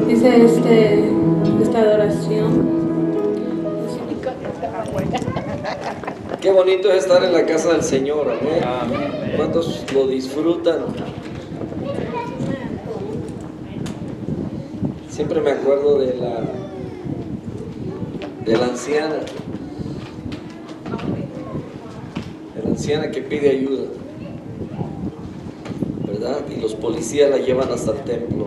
Dice esta adoración. Qué bonito es estar en la casa del Señor, amén. ¿Cuántos lo disfrutan? Siempre me acuerdo de la anciana que pide ayuda, ¿verdad? Y los policías la llevan hasta el templo.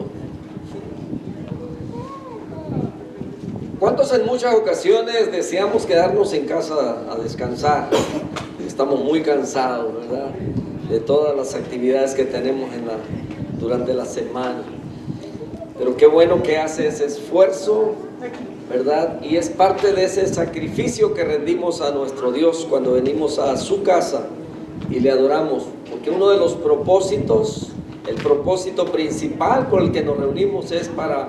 ¿Cuántos en muchas ocasiones deseamos quedarnos en casa a descansar? Estamos muy cansados, ¿verdad? De todas las actividades que tenemos durante la semana. Pero qué bueno que hace ese esfuerzo, ¿verdad? Y es parte de ese sacrificio que rendimos a nuestro Dios cuando venimos a su casa y le adoramos. Porque uno de los propósitos, el propósito principal por el que nos reunimos es para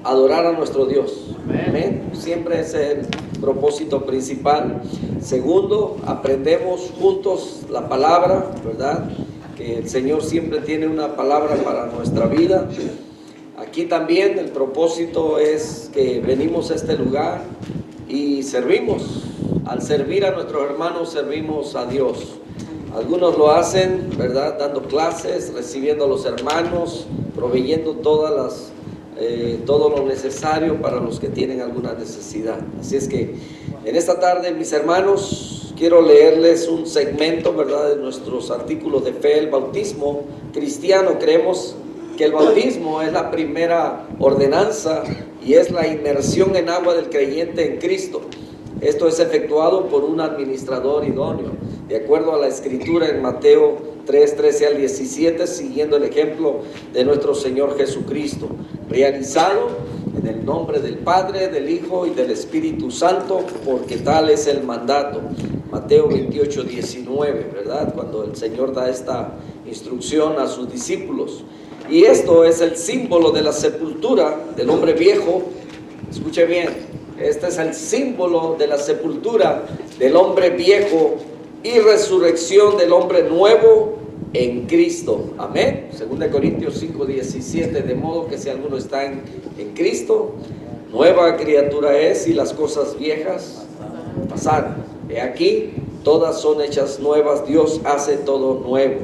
adorar a nuestro Dios. Amén. Siempre es el propósito principal. Segundo, aprendemos juntos la palabra, ¿verdad? Que el Señor siempre tiene una palabra para nuestra vida. Aquí también el propósito es que venimos a este lugar y servimos. Al servir a nuestros hermanos, servimos a Dios. Algunos lo hacen, ¿verdad? Dando clases, recibiendo a los hermanos, proveyendo todo lo necesario para los que tienen alguna necesidad. Así es que en esta tarde, mis hermanos, quiero leerles un segmento, ¿verdad?, de nuestros artículos de fe. El bautismo cristiano, creemos que el bautismo es la primera ordenanza y es la inmersión en agua del creyente en Cristo. Esto es efectuado por un administrador idóneo, de acuerdo a la escritura en Mateo 3, 13 al 17, siguiendo el ejemplo de nuestro Señor Jesucristo, realizado en el nombre del Padre, del Hijo y del Espíritu Santo, porque tal es el mandato. Mateo 28, 19, ¿verdad? Cuando el Señor da esta instrucción a sus discípulos. Y esto es el símbolo de la sepultura del hombre viejo. Escuche bien, este es el símbolo de la sepultura del hombre viejo y resurrección del hombre nuevo en Cristo. Amén. 2 Corintios 5, 17. De modo que si alguno está en Cristo, nueva criatura es, y las cosas viejas pasaron. He aquí, todas son hechas nuevas. Dios hace todo nuevo.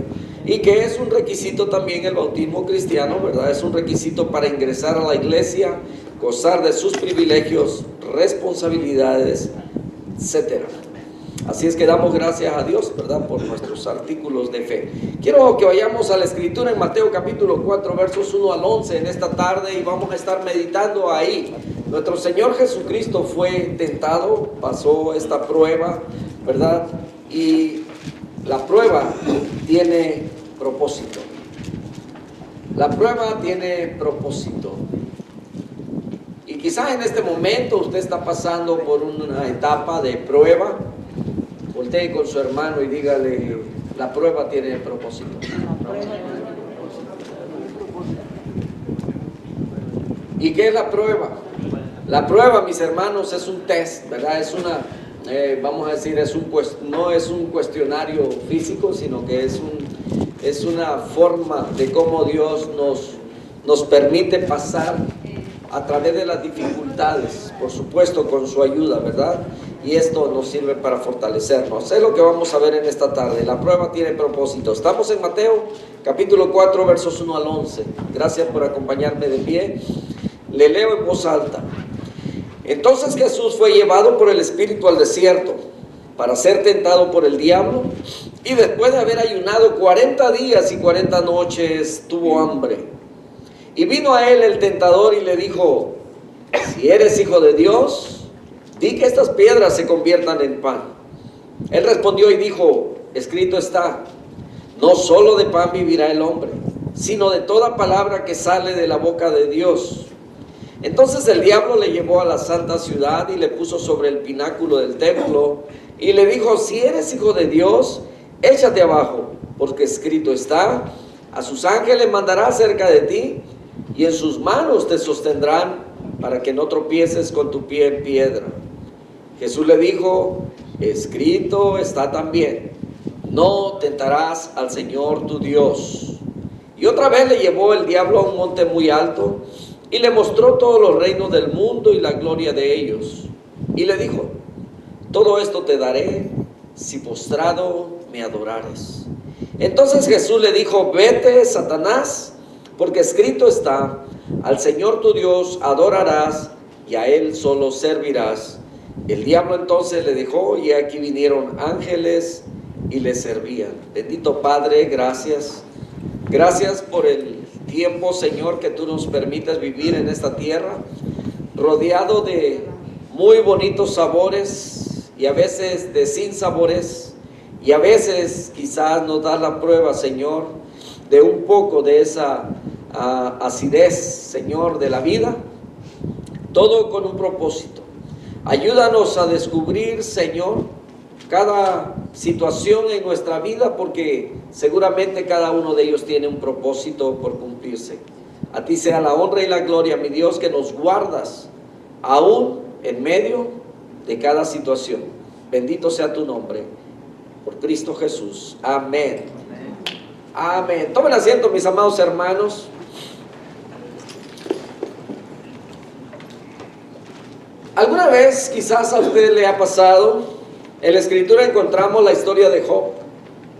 Y que es un requisito también el bautismo cristiano, ¿verdad? Es un requisito para ingresar a la iglesia, gozar de sus privilegios, responsabilidades, etc. Así es que damos gracias a Dios, ¿verdad?, por nuestros artículos de fe. Quiero que vayamos a la escritura en Mateo capítulo 4, versos 1 al 11 en esta tarde, y vamos a estar meditando ahí. Nuestro Señor Jesucristo fue tentado, pasó esta prueba, ¿verdad? Y la prueba tiene propósito. La prueba tiene propósito. Y quizás en este momento usted está pasando por una etapa de prueba. Voltee con su hermano y dígale: la prueba tiene propósito. ¿Y qué es la prueba? La prueba, mis hermanos, es un test, ¿verdad? Es una, vamos a decir, no es un cuestionario físico, sino que es una forma de cómo Dios nos permite pasar a través de las dificultades, por supuesto con su ayuda, ¿verdad? Y esto nos sirve para fortalecernos. Es lo que vamos a ver en esta tarde. La prueba tiene propósito. Estamos en Mateo capítulo 4, versos 1 al 11. Gracias por acompañarme de pie. Le leo en voz alta. Entonces Jesús fue llevado por el Espíritu al desierto para ser tentado por el diablo, y después de haber ayunado 40 días y 40 noches tuvo hambre. Y vino a él el tentador y le dijo: si eres hijo de Dios, di que estas piedras se conviertan en pan. Él respondió y dijo: escrito está, no solo de pan vivirá el hombre, sino de toda palabra que sale de la boca de Dios. Entonces el diablo le llevó a la santa ciudad y le puso sobre el pináculo del templo y le dijo: si eres hijo de Dios, échate abajo, porque escrito está, a sus ángeles mandará cerca de ti, y en sus manos te sostendrán, para que no tropieces con tu pie en piedra. Jesús le dijo: escrito está también, no tentarás al Señor tu Dios. Y otra vez le llevó el diablo a un monte muy alto y le mostró todos los reinos del mundo y la gloria de ellos. Y le dijo: todo esto te daré si postrado me adorares. Entonces Jesús le dijo: vete, Satanás, porque escrito está: al Señor tu Dios adorarás y a Él solo servirás. El diablo entonces le dejó, y aquí vinieron ángeles y le servían. Bendito Padre, gracias. Gracias por el tiempo, Señor, que tú nos permites vivir en esta tierra, rodeado de muy bonitos sabores y a veces de sinsabores, y a veces quizás nos da la prueba, Señor, de un poco de esa acidez, Señor, de la vida, todo con un propósito. Ayúdanos a descubrir, Señor, cada situación en nuestra vida, porque seguramente cada uno de ellos tiene un propósito por cumplirse. A ti sea la honra y la gloria, mi Dios, que nos guardas aún en medio de cada situación. Bendito sea tu nombre, por Cristo Jesús. Amén. Amén. Tomen asiento, mis amados hermanos. ¿Alguna vez quizás a usted le ha pasado? En la Escritura encontramos la historia de Job,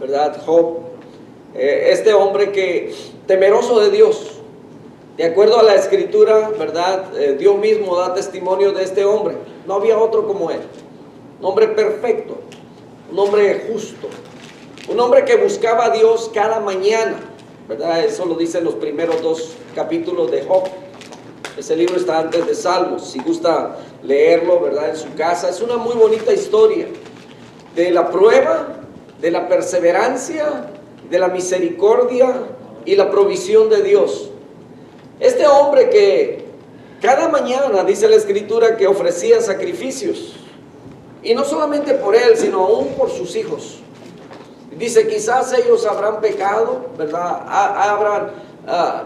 ¿verdad? Job, este hombre que, temeroso de Dios, de acuerdo a la Escritura, ¿verdad? Dios mismo da testimonio de este hombre. No había otro como él. Un hombre perfecto, un hombre justo, un hombre que buscaba a Dios cada mañana, ¿verdad? Eso lo dicen los primeros 2 capítulos de Job. Ese libro está antes de Salmos, si gusta leerlo, ¿verdad? En su casa. Es una muy bonita historia de la prueba, de la perseverancia, de la misericordia y la provisión de Dios. Este hombre que cada mañana, dice la Escritura, que ofrecía sacrificios, y no solamente por él, sino aún por sus hijos. Dice: quizás ellos habrán pecado, ¿verdad? Habrán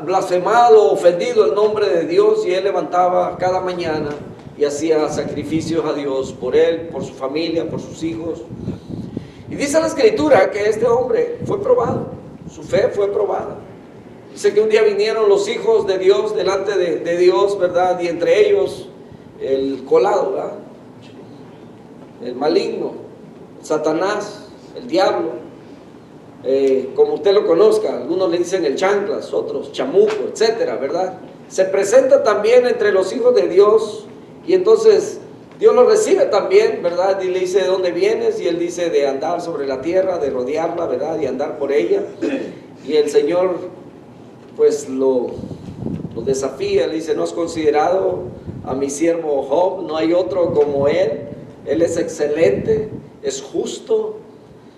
blasfemado, ofendido el nombre de Dios, y él levantaba cada mañana y hacía sacrificios a Dios por él, por su familia, por sus hijos. Y dice la Escritura que este hombre fue probado, su fe fue probada. Dice que un día vinieron los hijos de Dios delante de Dios, ¿verdad? Y entre ellos el colado, ¿verdad? El maligno, Satanás, el diablo. Como usted lo conozca, algunos le dicen el chanclas, otros chamuco, etcétera, ¿verdad? Se presenta también entre los hijos de Dios, y entonces Dios lo recibe también, ¿verdad? Y le dice: ¿de dónde vienes? Y él dice: de andar sobre la tierra, de rodearla, ¿verdad? Y andar por ella. Y el Señor pues lo desafía, le dice: ¿no has considerado a mi siervo Job? No hay otro como él es excelente, es justo.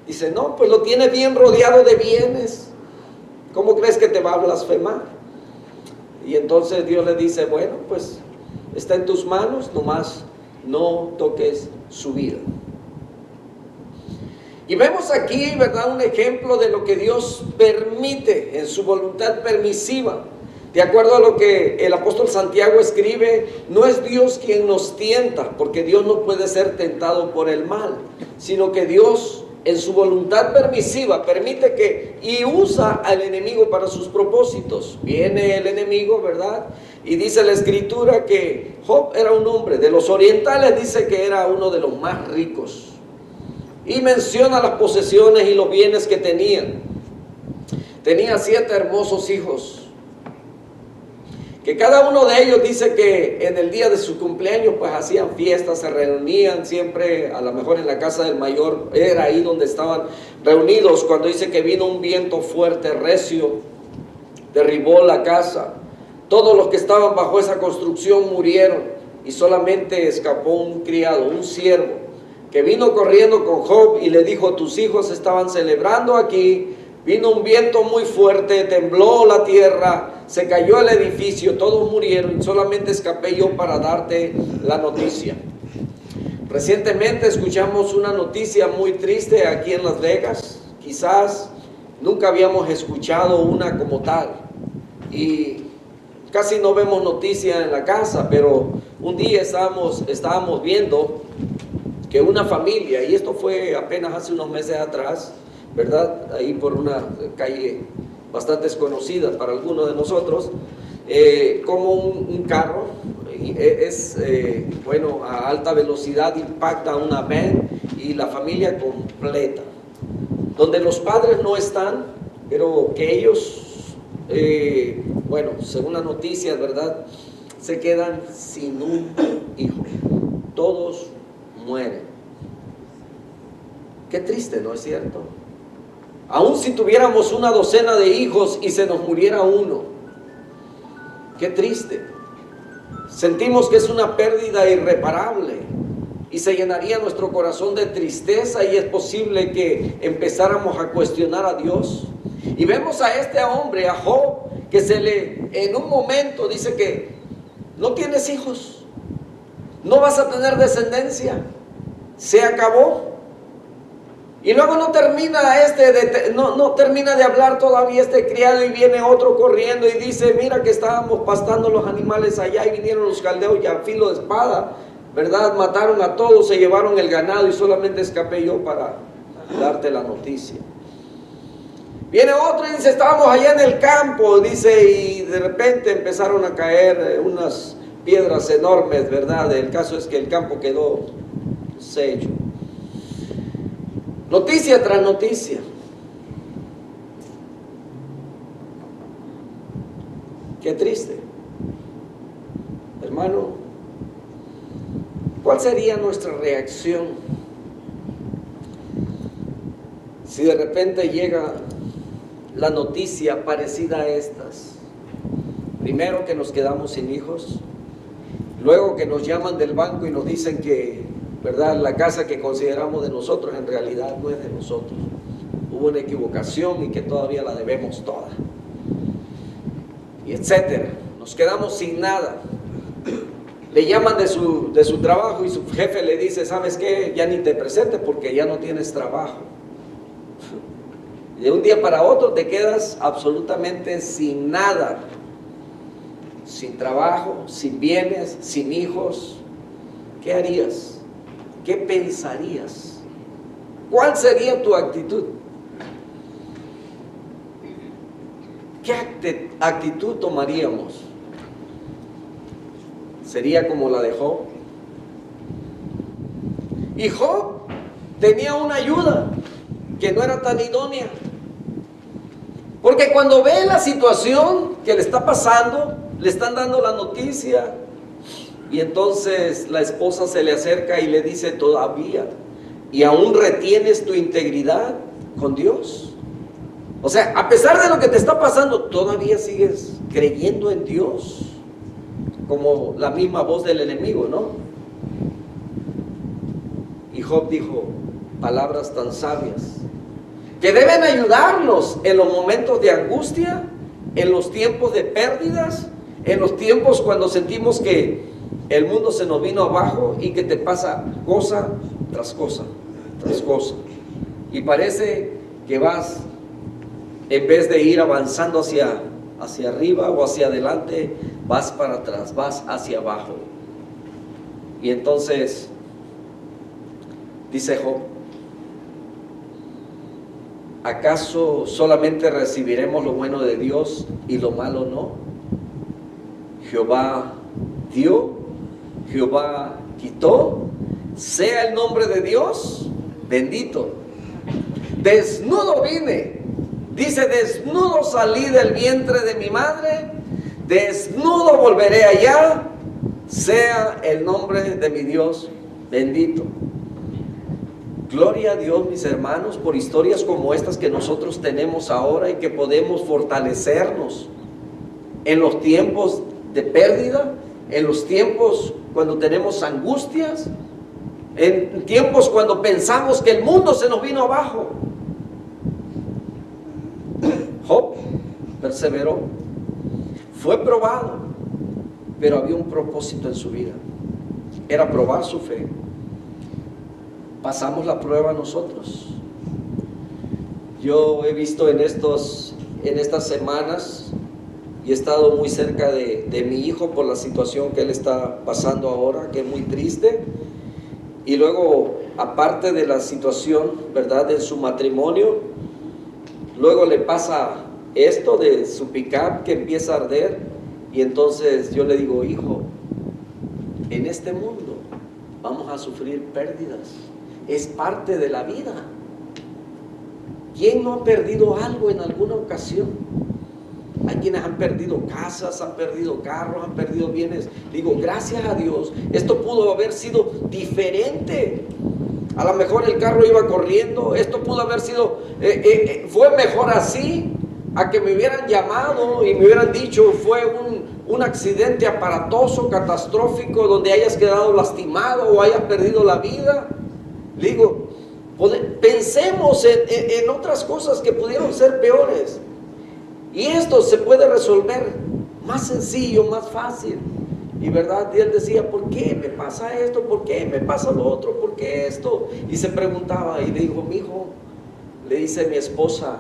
Dice: no, pues lo tiene bien rodeado de bienes. ¿Cómo crees que te va a blasfemar? Y entonces Dios le dice: bueno, pues está en tus manos, nomás no toques su vida. Y vemos aquí, ¿verdad?, un ejemplo de lo que Dios permite en su voluntad permisiva. De acuerdo a lo que el apóstol Santiago escribe, no es Dios quien nos tienta, porque Dios no puede ser tentado por el mal, sino que Dios, en su voluntad permisiva, permite que y usa al enemigo para sus propósitos. Viene el enemigo, ¿verdad? Y dice la Escritura que Job era un hombre de los orientales, dice que era uno de los más ricos. Y menciona las posesiones y los bienes que tenían. Tenía 7 hermosos hijos, que cada uno de ellos dice que en el día de su cumpleaños pues hacían fiestas, se reunían siempre, a lo mejor en la casa del mayor, era ahí donde estaban reunidos, cuando dice que vino un viento fuerte, recio, derribó la casa. Todos los que estaban bajo esa construcción murieron, y solamente escapó un criado, un siervo, que vino corriendo con Job y le dijo: tus hijos estaban celebrando aquí, vino un viento muy fuerte, tembló la tierra, se cayó el edificio, todos murieron, solamente escapé yo para darte la noticia. Recientemente escuchamos una noticia muy triste aquí en Las Vegas. Quizás nunca habíamos escuchado una como tal, y casi no vemos noticias en la casa, pero un día estábamos viendo que una familia, y esto fue apenas hace unos meses atrás, ¿verdad? Ahí por una calle bastante conocidas para algunos de nosotros, como un carro bueno, a alta velocidad impacta una van y la familia completa, donde los padres no están, pero que ellos, bueno, según las noticias, ¿verdad?, se quedan sin un hijo. Todos mueren. Qué triste, ¿no es cierto? Aún si tuviéramos una docena de hijos y se nos muriera uno, qué triste. Sentimos que es una pérdida irreparable y se llenaría nuestro corazón de tristeza, y es posible que empezáramos a cuestionar a Dios. Y vemos a este hombre, a Job, que en un momento dice que no tienes hijos, no vas a tener descendencia, se acabó. Y luego no termina no termina de hablar todavía este criado, y viene otro corriendo y dice: mira que estábamos pastando los animales allá y vinieron los caldeos y a filo de espada, ¿verdad?, mataron a todos, se llevaron el ganado y solamente escapé yo para darte la noticia. Viene otro y dice: estábamos allá en el campo, dice, y de repente empezaron a caer unas piedras enormes, ¿verdad? El caso es que el campo quedó sello. Noticia tras noticia. Qué triste. Hermano, ¿cuál sería nuestra reacción si de repente llega la noticia parecida a estas? Primero, que nos quedamos sin hijos. Luego, que nos llaman del banco y nos dicen que, ¿verdad?, la casa que consideramos de nosotros en realidad no es de nosotros. Hubo una equivocación y que todavía la debemos toda. Y etcétera. Nos quedamos sin nada. Le llaman de su trabajo y su jefe le dice: ¿sabes qué? Ya ni te presentes porque ya no tienes trabajo. De un día para otro te quedas absolutamente sin nada. Sin trabajo, sin bienes, sin hijos. ¿Qué harías? ¿Qué pensarías? ¿Cuál sería tu actitud? ¿Qué actitud tomaríamos? ¿Sería como la de Job? Y Job tenía una ayuda que no era tan idónea. Porque cuando ve la situación que le está pasando, le están dando la noticia, y entonces la esposa se le acerca y le dice: todavía, y aún retienes tu integridad con Dios. O sea, a pesar de lo que te está pasando, todavía sigues creyendo en Dios, como la misma voz del enemigo, ¿no? Y Job dijo palabras tan sabias que deben ayudarnos en los momentos de angustia, en los tiempos de pérdidas, en los tiempos cuando sentimos que el mundo se nos vino abajo y que te pasa cosa tras cosa, tras cosa. Y parece que vas, en vez de ir avanzando hacia arriba o hacia adelante, vas para atrás, vas hacia abajo. Y entonces, dice Job: ¿acaso solamente recibiremos lo bueno de Dios y lo malo no? Jehová dio, Jehová quitó, sea el nombre de Dios bendito. Desnudo vine, dice: desnudo salí del vientre de mi madre, desnudo volveré allá, sea el nombre de mi Dios bendito. Gloria a Dios, mis hermanos, por historias como estas que nosotros tenemos ahora y que podemos fortalecernos en los tiempos de pérdida, en los tiempos cuando tenemos angustias, en tiempos cuando pensamos que el mundo se nos vino abajo. Job perseveró, fue probado, pero había un propósito en su vida: era probar su fe. Pasamos la prueba nosotros. Yo he visto en estas semanas, y he estado muy cerca de mi hijo por la situación que él está pasando ahora, que es muy triste. Y luego, aparte de la situación, ¿verdad?, de su matrimonio, luego le pasa esto de su pick-up que empieza a arder, y entonces yo le digo, hijo, en este mundo vamos a sufrir pérdidas, es parte de la vida. ¿Quién no ha perdido algo en alguna ocasión? Hay quienes han perdido casas, han perdido carros, han perdido bienes. Digo, gracias a Dios, esto pudo haber sido diferente. A lo mejor el carro iba corriendo, esto pudo haber sido, fue mejor así, a que me hubieran llamado y me hubieran dicho, fue un accidente aparatoso, catastrófico, donde hayas quedado lastimado o hayas perdido la vida. Digo, pensemos en otras cosas que pudieron ser peores. Y esto se puede resolver más sencillo, más fácil. Y verdad, y él decía, ¿por qué me pasa esto? ¿Por qué me pasa lo otro? ¿Por qué esto? Y se preguntaba y le dijo, mi hijo, le dice mi esposa,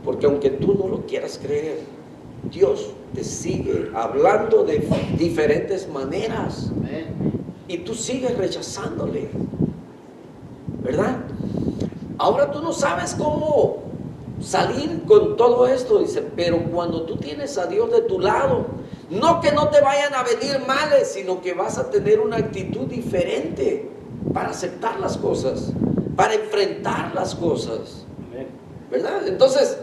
porque aunque tú no lo quieras creer, Dios te sigue hablando de diferentes maneras. Y tú sigues rechazándole, ¿verdad? Ahora tú no sabes cómo salir con todo esto, dice, pero cuando tú tienes a Dios de tu lado, no que no te vayan a venir males, sino que vas a tener una actitud diferente para aceptar las cosas, para enfrentar las cosas, ¿verdad? Entonces,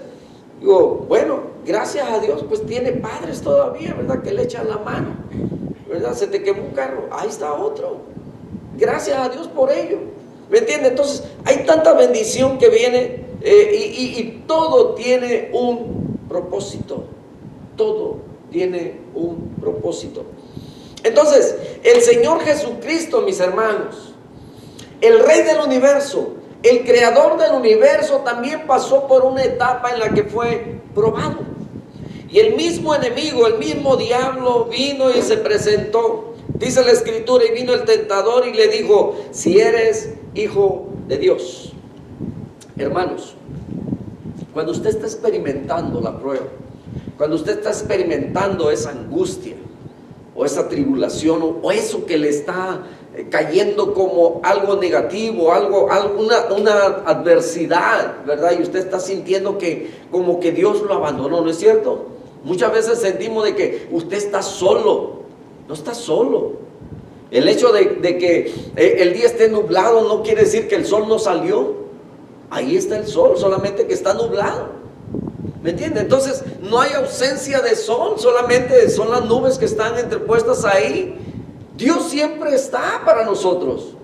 digo, bueno, gracias a Dios, pues tiene padres todavía, ¿verdad? Que le echan la mano, ¿verdad? Se te quemó un carro, ahí está otro. Gracias a Dios por ello, ¿me entiendes? Entonces, hay tanta bendición que viene. Y todo tiene un propósito, todo tiene un propósito. Entonces, el Señor Jesucristo, mis hermanos, el Rey del universo, el Creador del universo, también pasó por una etapa en la que fue probado. Y el mismo enemigo, el mismo diablo vino y se presentó. Dice la Escritura, y vino el tentador y le dijo, si eres hijo de Dios. Hermanos, cuando usted está experimentando la prueba, cuando usted está experimentando esa angustia o esa tribulación o eso que le está cayendo como algo negativo, una adversidad, ¿verdad? Y usted está sintiendo que como que Dios lo abandonó, ¿no es cierto? Muchas veces sentimos de que usted está solo. No está solo. El hecho de que el día esté nublado no quiere decir que el sol no salió. Ahí está el sol, solamente que está nublado, ¿me entiende? Entonces no hay ausencia de sol, solamente son las nubes que están entrepuestas ahí. Dios siempre está para nosotros.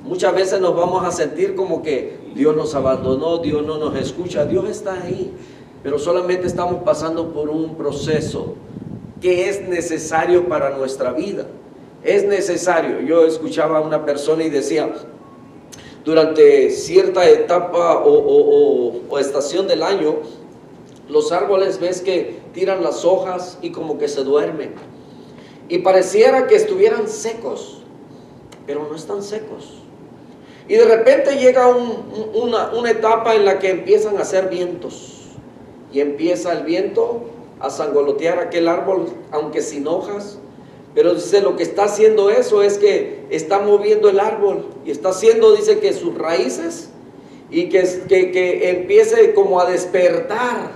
Muchas veces nos vamos a sentir como que Dios nos abandonó, Dios no nos escucha. Dios está ahí, pero solamente estamos pasando por un proceso que es necesario para nuestra vida. Es necesario. Yo escuchaba a una persona y decía, durante cierta etapa o estación del año, los árboles ves que tiran las hojas y como que se duermen. Y pareciera que estuvieran secos, pero no están secos. Y de repente llega una etapa en la que empiezan a hacer vientos. Y empieza el viento a sangolotear aquel árbol, aunque sin hojas. Pero dice, lo que está haciendo eso es que está moviendo el árbol y está haciendo, dice, que sus raíces y que empiece como a despertar.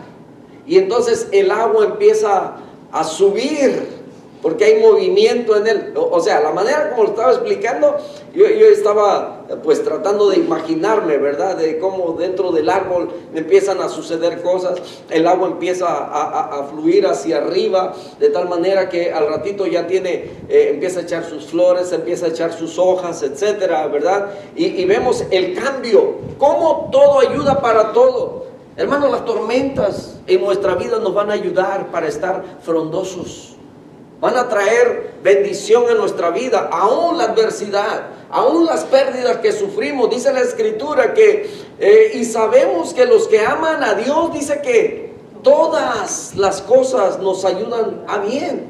Y entonces el agua empieza a subir porque hay movimiento en él. O sea, la manera como lo estaba explicando, yo estaba pues tratando de imaginarme, ¿verdad? De cómo dentro del árbol empiezan a suceder cosas, el agua empieza a fluir hacia arriba, de tal manera que al ratito ya empieza a echar sus flores, empieza a echar sus hojas, etcétera, ¿verdad? Y vemos el cambio, cómo todo ayuda para todo. Hermanos, las tormentas en nuestra vida nos van a ayudar para estar frondosos. Van a traer bendición en nuestra vida, aún la adversidad, aún las pérdidas que sufrimos. Dice la Escritura que, y sabemos que los que aman a Dios, dice que todas las cosas nos ayudan a bien,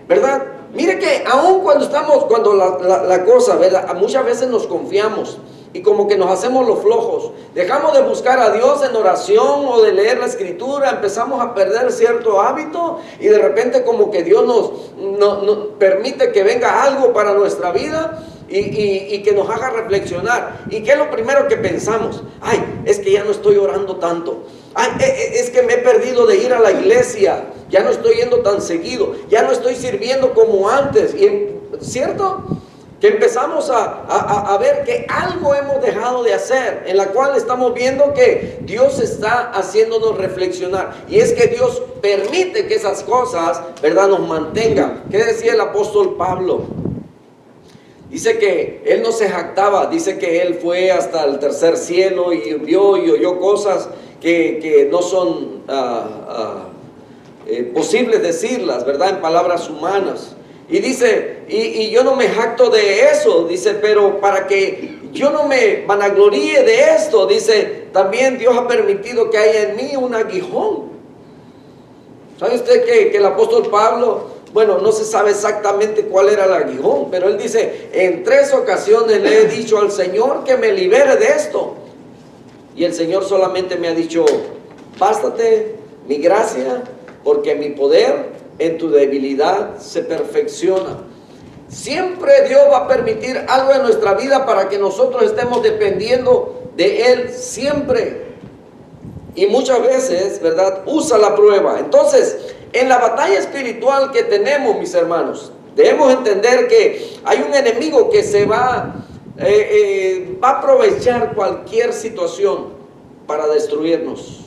¿verdad? Mire que aún cuando la cosa, ¿verdad? Muchas veces nos confiamos y como que nos hacemos los flojos, dejamos de buscar a Dios en oración o de leer la Escritura, empezamos a perder cierto hábito y de repente como que Dios nos permite que venga algo para nuestra vida y que nos haga reflexionar. ¿Y qué es lo primero que pensamos? Ay, es que ya no estoy orando tanto. Ay, es que me he perdido de ir a la iglesia, ya no estoy yendo tan seguido, ya no estoy sirviendo como antes. ¿Cierto? Que empezamos a ver que algo hemos dejado de hacer, en la cual estamos viendo que Dios está haciéndonos reflexionar. Y es que Dios permite que esas cosas, ¿verdad?, nos mantengan. ¿Qué decía el apóstol Pablo? Dice que él no se jactaba, dice que él fue hasta el tercer cielo y vio y oyó cosas que no son posibles decirlas, ¿verdad?, en palabras humanas. Y dice, y yo no me jacto de eso, dice, pero para que yo no me vanagloríe de esto, dice, también Dios ha permitido que haya en mí un aguijón. ¿Sabe usted que el apóstol Pablo, bueno, no se sabe exactamente cuál era el aguijón, pero él dice, en 3 ocasiones le he dicho al Señor que me libere de esto. Y el Señor solamente me ha dicho, bástate mi gracia, porque mi poder en tu debilidad se perfecciona. Siempre Dios va a permitir algo en nuestra vida para que nosotros estemos dependiendo de Él siempre. Y muchas veces, ¿verdad?, usa la prueba. Entonces, en la batalla espiritual que tenemos, mis hermanos, debemos entender que hay un enemigo que se va a aprovechar cualquier situación para destruirnos.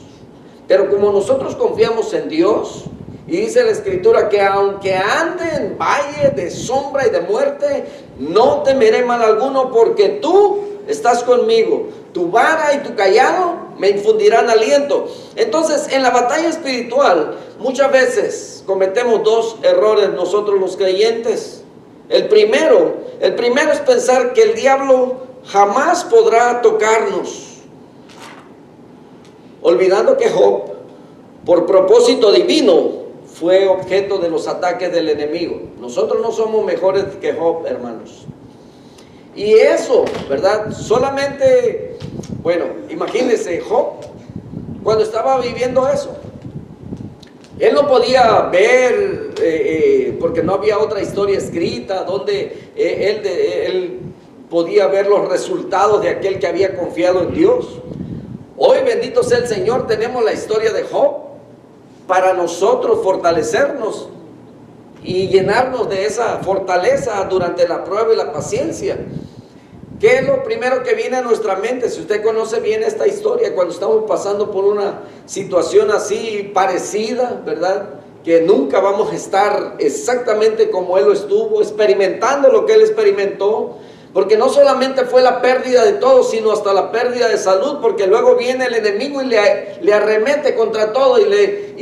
Pero como nosotros confiamos en Dios, y dice la Escritura que aunque ande en valle de sombra y de muerte, no temeré mal alguno, porque tú estás conmigo. Tu vara y tu cayado me infundirán aliento. Entonces, en la batalla espiritual, muchas veces cometemos 2 errores nosotros los creyentes. El primero es pensar que el diablo jamás podrá tocarnos, olvidando que Job, por propósito divino, fue objeto de los ataques del enemigo. Nosotros no somos mejores que Job, hermanos. Y eso, ¿verdad? Solamente, bueno, imagínense, Job, cuando estaba viviendo eso, él no podía ver, porque no había otra historia escrita, donde él podía ver los resultados de aquel que había confiado en Dios. Hoy, bendito sea el Señor, tenemos la historia de Job, para nosotros fortalecernos y llenarnos de esa fortaleza durante la prueba y la paciencia. ¿Qué es lo primero que viene a nuestra mente? Si usted conoce bien esta historia, cuando estamos pasando por una situación así parecida, ¿verdad?, que nunca vamos a estar exactamente como él lo estuvo, experimentando lo que él experimentó. Porque no solamente fue la pérdida de todo, sino hasta la pérdida de salud, porque luego viene el enemigo y le arremete contra todo y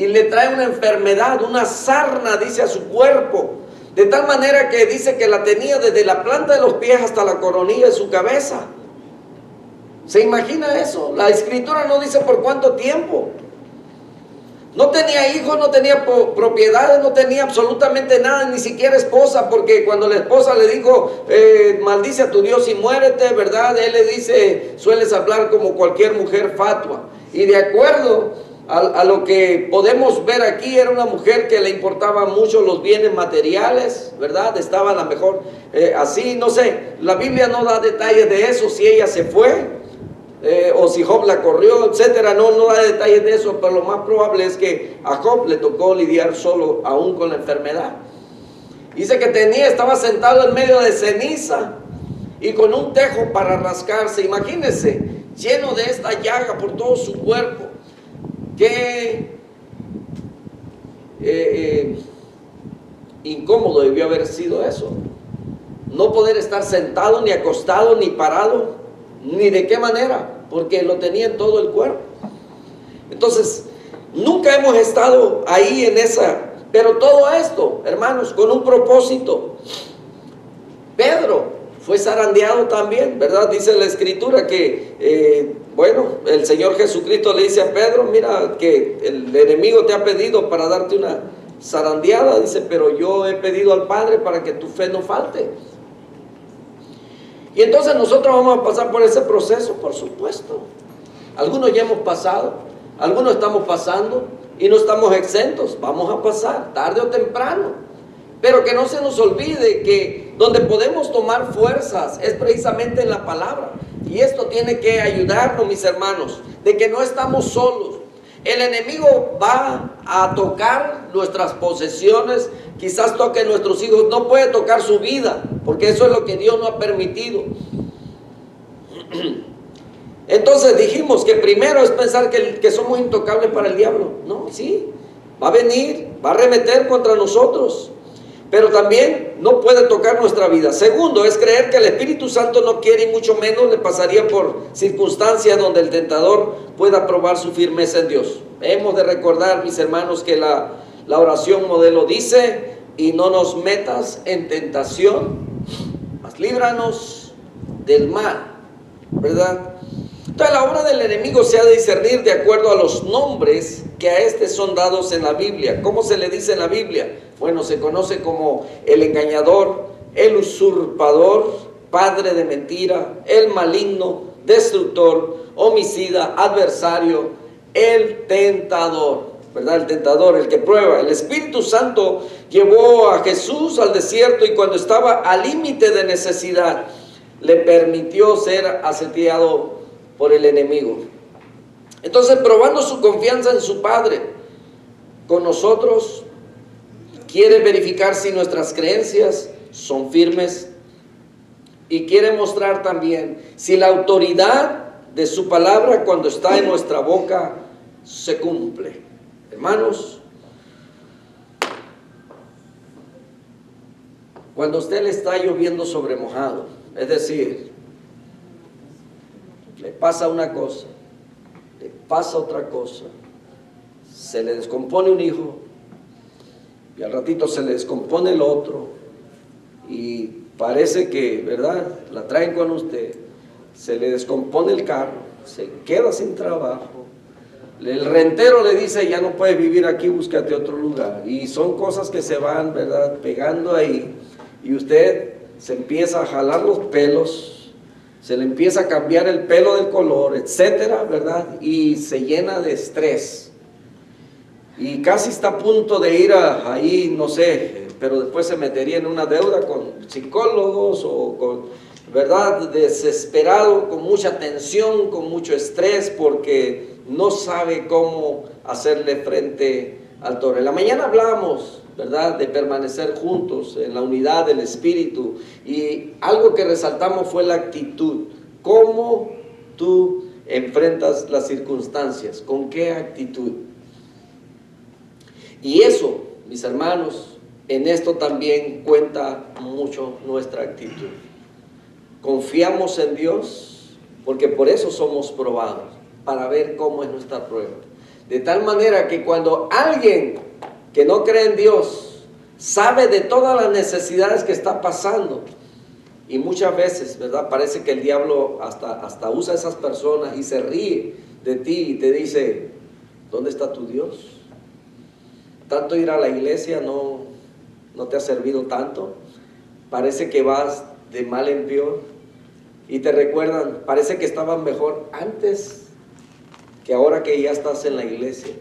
le trae una enfermedad, una sarna, dice, a su cuerpo. De tal manera que dice que la tenía desde la planta de los pies hasta la coronilla de su cabeza. ¿Se imagina eso? La Escritura no dice por cuánto tiempo. No tenía hijos, no tenía propiedades, no tenía absolutamente nada, ni siquiera esposa, porque cuando la esposa le dijo, maldice a tu Dios y muérete, ¿verdad?, él le dice, sueles hablar como cualquier mujer fatua. Y de acuerdo a lo que podemos ver aquí, era una mujer que le importaban mucho los bienes materiales, ¿verdad? Estaba a lo mejor así, no sé, la Biblia no da detalles de eso, si ella se fue, o si Job la corrió, etcétera. No da detalles de eso, pero lo más probable es que a Job le tocó lidiar solo aún con la enfermedad. Dice que estaba sentado en medio de ceniza y con un tejo para rascarse. Imagínense, lleno de esta llaga por todo su cuerpo. Qué incómodo debió haber sido eso. No poder estar sentado, ni acostado, ni parado, ni de qué manera, porque lo tenía en todo el cuerpo. Entonces, nunca hemos estado ahí en esa, pero todo esto, hermanos, con un propósito. Pedro fue zarandeado también, ¿verdad? Dice la Escritura que, el Señor Jesucristo le dice a Pedro, mira, que el enemigo te ha pedido para darte una zarandeada, dice, pero yo he pedido al Padre para que tu fe no falte. Y entonces nosotros vamos a pasar por ese proceso, por supuesto. Algunos ya hemos pasado, algunos estamos pasando y no estamos exentos. Vamos a pasar, tarde o temprano. Pero que no se nos olvide que donde podemos tomar fuerzas es precisamente en la palabra. Y esto tiene que ayudarnos, mis hermanos, de que no estamos solos. El enemigo va a tocar nuestras posesiones, quizás toque a nuestros hijos, no puede tocar su vida, porque eso es lo que Dios no ha permitido. Entonces dijimos que primero es pensar que somos intocables para el diablo. No, sí, va a venir, va a arremeter contra nosotros, pero también no puede tocar nuestra vida. Segundo, es creer que el Espíritu Santo no quiere y mucho menos le pasaría por circunstancias donde el tentador pueda probar su firmeza en Dios. Hemos de recordar, mis hermanos, que la oración modelo dice: y no nos metas en tentación, mas líbranos del mal, ¿verdad? Entonces la obra del enemigo se ha de discernir de acuerdo a los nombres que a este son dados en la Biblia. ¿Cómo se le dice en la Biblia? Bueno, se conoce como el engañador, el usurpador, padre de mentira, el maligno, destructor, homicida, adversario, el tentador, ¿verdad? El tentador, el que prueba. El Espíritu Santo llevó a Jesús al desierto y cuando estaba al límite de necesidad, le permitió ser asediado por el enemigo. Entonces, probando su confianza en su Padre, con nosotros, quiere verificar si nuestras creencias son firmes y quiere mostrar también si la autoridad de su palabra cuando está en nuestra boca se cumple. Hermanos, cuando a usted le está lloviendo sobre mojado, es decir, le pasa una cosa, le pasa otra cosa, se le descompone un hijo y al ratito se le descompone el otro y parece que, ¿verdad?, la traen con usted, se le descompone el carro, se queda sin trabajo, el rentero le dice: ya no puedes vivir aquí, búscate otro lugar, y son cosas que se van, ¿verdad?, pegando ahí, y usted se empieza a jalar los pelos, se le empieza a cambiar el pelo del color, etcétera, ¿verdad? Y se llena de estrés. Y casi está a punto de ir ahí, no sé, pero después se metería en una deuda con psicólogos o con, ¿verdad?, desesperado, con mucha tensión, con mucho estrés, porque no sabe cómo hacerle frente al toro. En la mañana hablamos, ¿verdad?, de permanecer juntos en la unidad del Espíritu, y algo que resaltamos fue la actitud. ¿Cómo tú enfrentas las circunstancias? ¿Con qué actitud? Y eso, mis hermanos, en esto también cuenta mucho nuestra actitud. Confiamos en Dios, porque por eso somos probados, para ver cómo es nuestra prueba. De tal manera que cuando alguien que no cree en Dios sabe de todas las necesidades que está pasando, y muchas veces, ¿verdad?, parece que el diablo hasta usa a esas personas y se ríe de ti y te dice: ¿dónde está tu Dios? Tanto ir a la iglesia no te ha servido tanto, parece que vas de mal en peor, y te recuerdan: parece que estabas mejor antes que ahora que ya estás en la iglesia.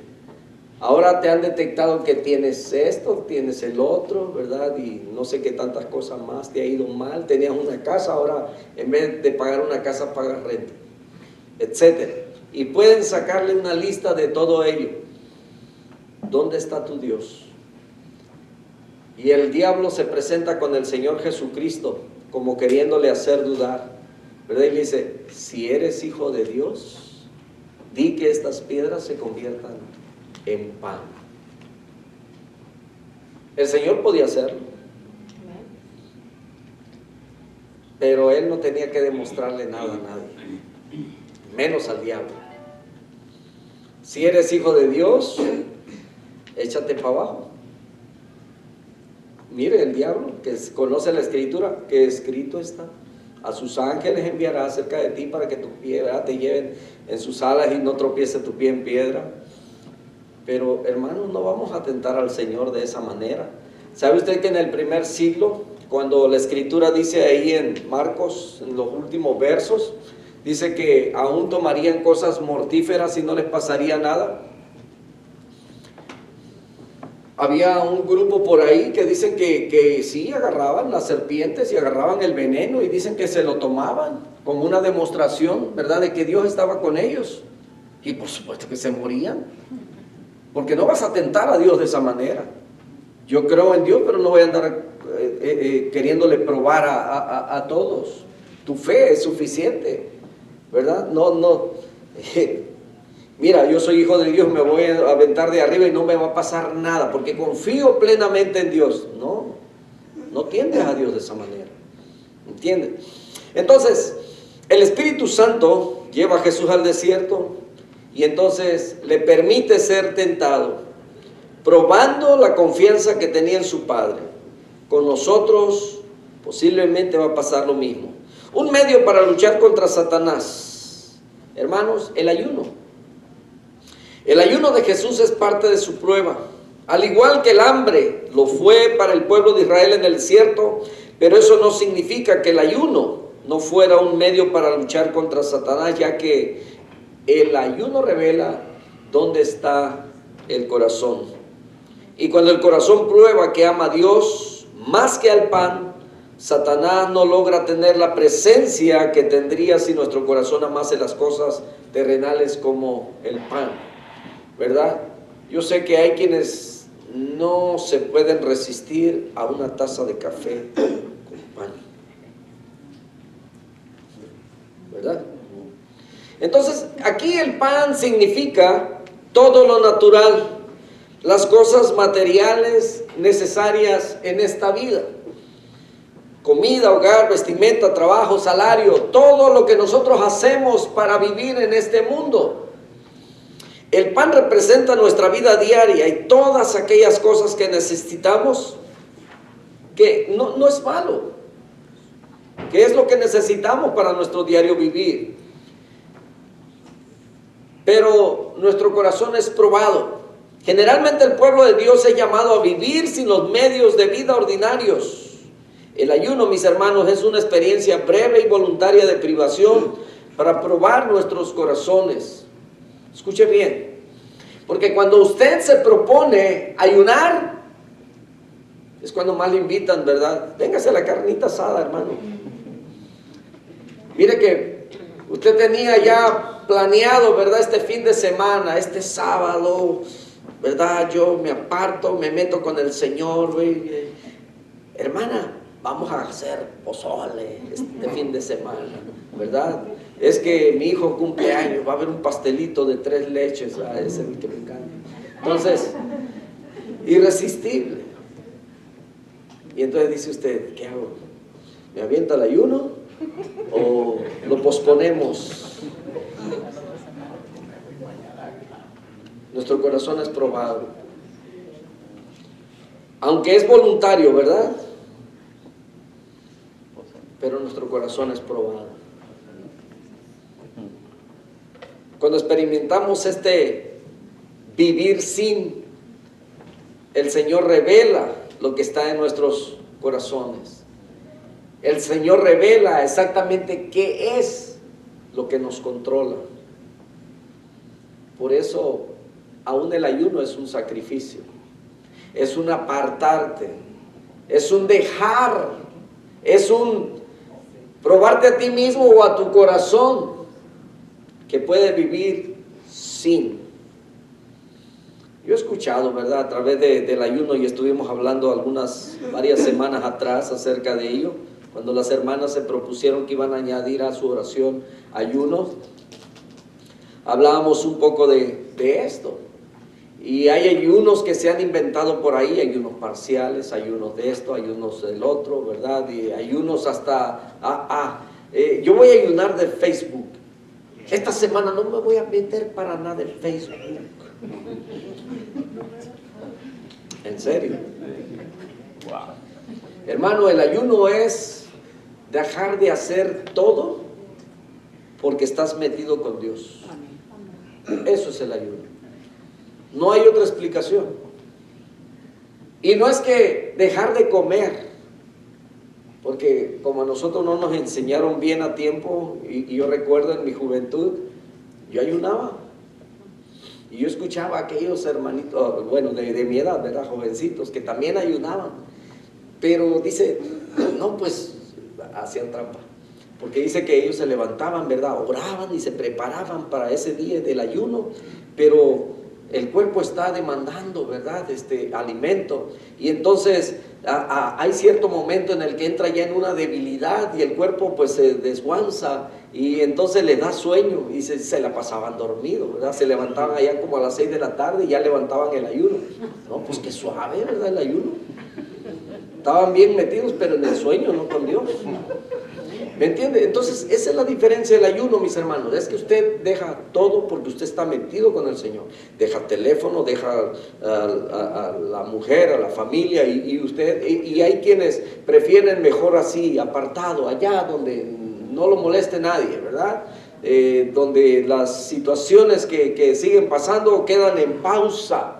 Ahora te han detectado que tienes esto, tienes el otro, ¿verdad? Y no sé qué tantas cosas más, te ha ido mal. Tenías una casa, ahora en vez de pagar una casa pagas renta, etcétera. Y pueden sacarle una lista de todo ello. ¿Dónde está tu Dios? Y el diablo se presenta con el Señor Jesucristo como queriéndole hacer dudar, ¿verdad? Y le dice: si eres hijo de Dios, di que estas piedras se conviertan en pan. El Señor podía hacerlo, pero Él no tenía que demostrarle nada a nadie, menos al diablo. Si eres hijo de Dios, échate para abajo. Mire, el diablo, que conoce la Escritura, que escrito está: a sus ángeles enviará acerca de ti para que tu pie, ¿verdad?, te lleven en sus alas y no tropiece tu pie en piedra. Pero, hermanos, no vamos a tentar al Señor de esa manera. ¿Sabe usted que en el primer siglo, cuando la Escritura dice ahí en Marcos, en los últimos versos, dice que aún tomarían cosas mortíferas y no les pasaría nada? Había un grupo por ahí que dicen que sí, agarraban las serpientes y agarraban el veneno y dicen que se lo tomaban como una demostración, ¿verdad?, de que Dios estaba con ellos. Y por supuesto que se morían. Porque no vas a tentar a Dios de esa manera. Yo creo en Dios, pero no voy a andar queriéndole probar a todos. Tu fe es suficiente, ¿verdad? No. Mira, yo soy hijo de Dios, me voy a aventar de arriba y no me va a pasar nada, porque confío plenamente en Dios. No tiendes a Dios de esa manera. ¿Entiendes? Entonces, el Espíritu Santo lleva a Jesús al desierto y entonces le permite ser tentado, probando la confianza que tenía en su Padre. Con nosotros posiblemente va a pasar lo mismo. Un medio para luchar contra Satanás, hermanos, el ayuno. El ayuno de Jesús es parte de su prueba. Al igual que el hambre lo fue para el pueblo de Israel en el desierto, pero eso no significa que el ayuno no fuera un medio para luchar contra Satanás, ya que el ayuno revela dónde está el corazón. Y cuando el corazón prueba que ama a Dios más que al pan, Satanás no logra tener la presencia que tendría si nuestro corazón amase las cosas terrenales como el pan, ¿verdad? Yo sé que hay quienes no se pueden resistir a una taza de café con pan, ¿verdad? Entonces, aquí el pan significa todo lo natural, las cosas materiales necesarias en esta vida. Comida, hogar, vestimenta, trabajo, salario, todo lo que nosotros hacemos para vivir en este mundo. El pan representa nuestra vida diaria y todas aquellas cosas que necesitamos, que no es malo, que es lo que necesitamos para nuestro diario vivir. Pero nuestro corazón es probado. Generalmente el pueblo de Dios es llamado a vivir sin los medios de vida ordinarios. El ayuno, mis hermanos, es una experiencia breve y voluntaria de privación para probar nuestros corazones. Escuche bien, porque cuando usted se propone ayunar, es cuando más le invitan, ¿verdad? Véngase a la carnita asada, hermano. Mire que usted tenía ya planeado, ¿verdad? Este fin de semana, este sábado, ¿verdad? Yo me aparto, me meto con el Señor, güey. Hermana, vamos a hacer pozole este fin de semana, ¿verdad? Es que mi hijo cumple años, va a haber un pastelito de 3 leches, ¿verdad? Ese es el que me encanta. Entonces, irresistible. Y entonces dice usted, ¿qué hago? ¿Me avienta el ayuno o lo posponemos? Nuestro corazón es probado. Aunque es voluntario, ¿verdad? Pero nuestro corazón es probado. Cuando experimentamos este vivir sin, el Señor revela lo que está en nuestros corazones. El Señor revela exactamente qué es lo que nos controla. Por eso, aún el ayuno es un sacrificio. Es un apartarte. Es un dejar. Es un probarte a ti mismo o a tu corazón que puede vivir sin. Yo he escuchado, ¿verdad? A través del ayuno, y estuvimos hablando varias semanas atrás acerca de ello, cuando las hermanas se propusieron que iban a añadir a su oración ayuno, hablábamos un poco de esto. Y hay ayunos que se han inventado por ahí, ayunos parciales, ayunos de esto, ayunos del otro, ¿verdad? Y ayunos hasta, yo voy a ayunar de Facebook. Esta semana no me voy a meter para nada en Facebook. ¿En serio? Wow. Hermano, el ayuno es dejar de hacer todo porque estás metido con Dios. Eso es el ayuno. No hay otra explicación. Y no es que dejar de comer, porque como a nosotros no nos enseñaron bien a tiempo, y yo recuerdo en mi juventud, yo ayunaba. Y yo escuchaba a aquellos hermanitos, bueno, de mi edad, ¿verdad? Jovencitos, que también ayunaban. Pero dice, no, pues hacían trampa. porque dice que ellos se levantaban, ¿verdad? Oraban y se preparaban para ese día del ayuno, pero el cuerpo está demandando, ¿verdad? Alimento, y entonces hay cierto momento en el que entra ya en una debilidad y el cuerpo pues se desguanza y entonces le da sueño y se la pasaban dormidos, ¿verdad? Se levantaban allá como a las 6 de la tarde y ya levantaban el ayuno. No, pues qué suave, ¿verdad? El ayuno. Estaban bien metidos, pero en el sueño, no con Dios. ¿Me entiende? Entonces, esa es la diferencia del ayuno, mis hermanos. Es que usted deja todo porque usted está metido con el Señor. Deja teléfono, deja a la mujer, a la familia, y hay quienes prefieren mejor así, apartado, allá donde no lo moleste nadie, ¿verdad? Donde las situaciones que siguen pasando quedan en pausa,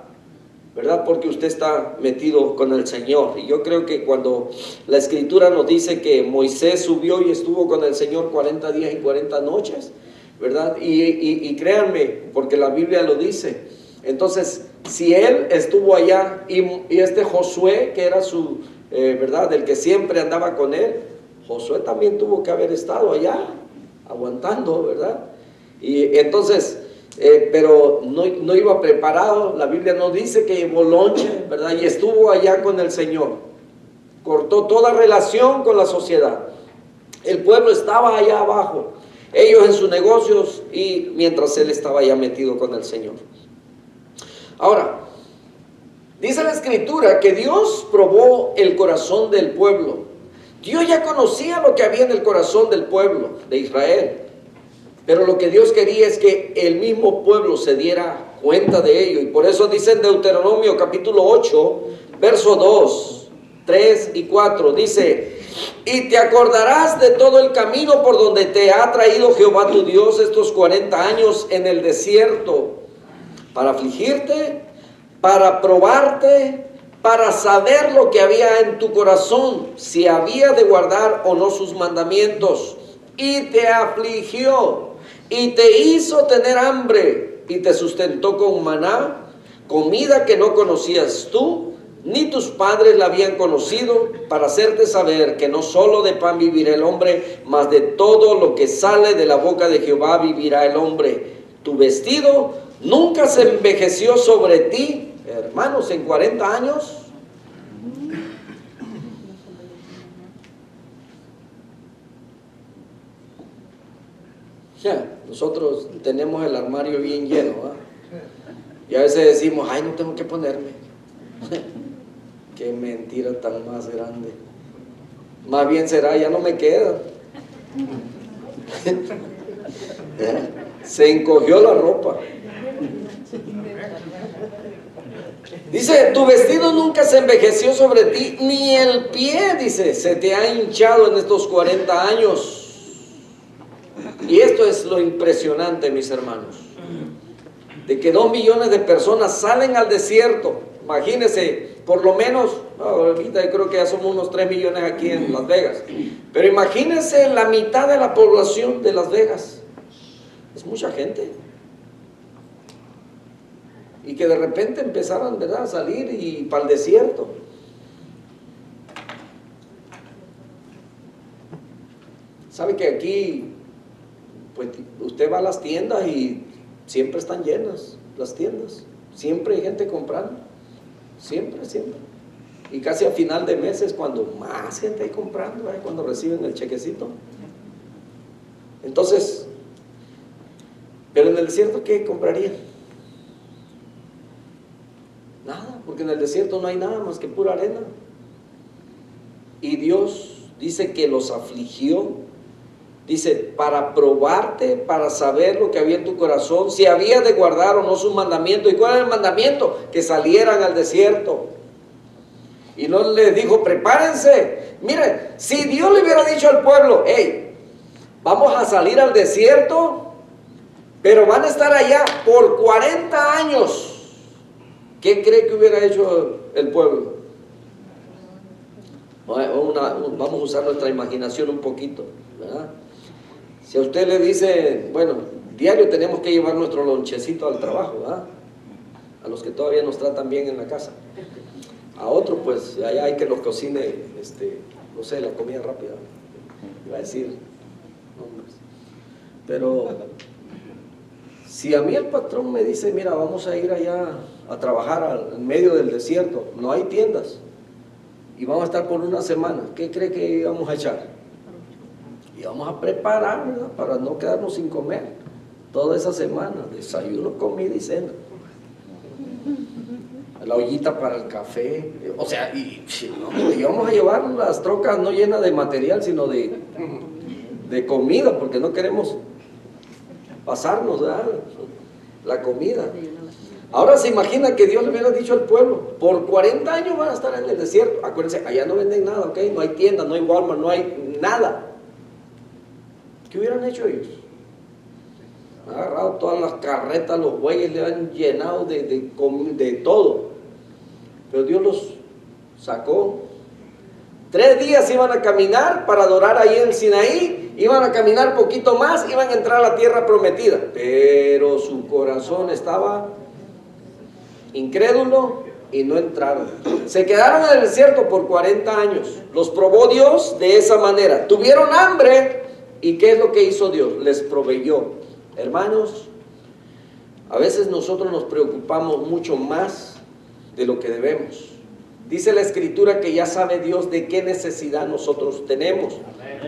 ¿verdad? Porque usted está metido con el Señor. Y yo creo que cuando la Escritura nos dice que Moisés subió y estuvo con el Señor 40 días y 40 noches, ¿verdad? Y créanme, porque la Biblia lo dice. Entonces, si él estuvo allá y este Josué, que era su, ¿verdad? El que siempre andaba con él, Josué también tuvo que haber estado allá, aguantando, ¿verdad? Y entonces... pero no iba preparado. La Biblia no dice que llevó lonche, ¿verdad? Y estuvo allá con el Señor. Cortó toda relación con la sociedad. El pueblo estaba allá abajo, ellos en sus negocios, y mientras él estaba ya metido con el Señor. Ahora, dice la Escritura que Dios probó el corazón del pueblo. Dios ya conocía lo que había en el corazón del pueblo de Israel. Pero lo que Dios quería es que el mismo pueblo se diera cuenta de ello. Y por eso dice en Deuteronomio capítulo 8, verso 2, 3 y 4. Dice: y te acordarás de todo el camino por donde te ha traído Jehová tu Dios estos 40 años en el desierto, para afligirte, para probarte, para saber lo que había en tu corazón, si había de guardar o no sus mandamientos. Y te afligió, y te hizo tener hambre, y te sustentó con maná, comida que no conocías tú, ni tus padres la habían conocido, para hacerte saber que no solo de pan vivirá el hombre, mas de todo lo que sale de la boca de Jehová vivirá el hombre. Tu vestido nunca se envejeció sobre ti, hermanos, en 40 años. Ya, nosotros tenemos el armario bien lleno, ¿eh? Y a veces decimos: ay, no tengo que ponerme. Qué mentira tan más grande. Más bien será: ya no me queda. Se encogió la ropa. Dice: tu vestido nunca se envejeció sobre ti, ni el pie, dice, se te ha hinchado en estos 40 años. Y esto es lo impresionante, mis hermanos, de que 2 millones de personas salen al desierto. Imagínense, por lo menos, ahorita yo creo que ya somos unos 3 millones aquí en Las Vegas, pero imagínense la mitad de la población de Las Vegas. Es mucha gente. Y que de repente empezaran, ¿verdad?, a salir y para el desierto. ¿Sabe que aquí, pues usted va a las tiendas y siempre están llenas las tiendas? Siempre hay gente comprando. Siempre, siempre. Y casi a final de mes es cuando más gente hay comprando, ¿verdad?, cuando reciben el chequecito. Entonces, pero en el desierto, ¿qué comprarían? Nada, porque en el desierto no hay nada más que pura arena. Y Dios dice que los afligió. Dice: para probarte, para saber lo que había en tu corazón, si había de guardar o no sus mandamientos. ¿Y cuál era el mandamiento? Que salieran al desierto. Y no les dijo: prepárense. Miren, si Dios le hubiera dicho al pueblo: hey, vamos a salir al desierto, pero van a estar allá por 40 años, ¿qué cree que hubiera hecho el pueblo? Vamos a usar nuestra imaginación un poquito, ¿verdad? Si a usted le dice: bueno, diario tenemos que llevar nuestro lonchecito al trabajo, ¿verdad?, a los que todavía nos tratan bien en la casa. A otro, pues, allá hay que los cocine, no sé, la comida rápida. Iba a decir Pero si a mí el patrón me dice, mira, vamos a ir allá a trabajar en medio del desierto, no hay tiendas, y vamos a estar por una semana, ¿qué cree que íbamos a echar? Y vamos a preparar, ¿verdad?, para no quedarnos sin comer toda esa semana, desayuno, comida y cena. La ollita para el café, o sea, y vamos a llevar las trocas no llenas de material, sino de comida, porque no queremos pasarnos, ¿verdad?, la comida. Ahora se imagina que Dios le hubiera dicho al pueblo, por 40 años van a estar en el desierto. Acuérdense, allá no venden nada, ¿ok? No hay tienda, no hay Walmart, no hay nada. ¿Qué hubieran hecho ellos? Han agarrado todas las carretas, los bueyes, le han llenado de todo. Pero Dios los sacó. 3 días iban a caminar para adorar ahí en Sinaí, iban a caminar poquito más, iban a entrar a la tierra prometida. Pero su corazón estaba incrédulo y no entraron. Se quedaron en el desierto por 40 años. Los probó Dios de esa manera. Tuvieron hambre, ¿y qué es lo que hizo Dios? Les proveyó. Hermanos, a veces nosotros nos preocupamos mucho más de lo que debemos. Dice la Escritura que ya sabe Dios de qué necesidad nosotros tenemos,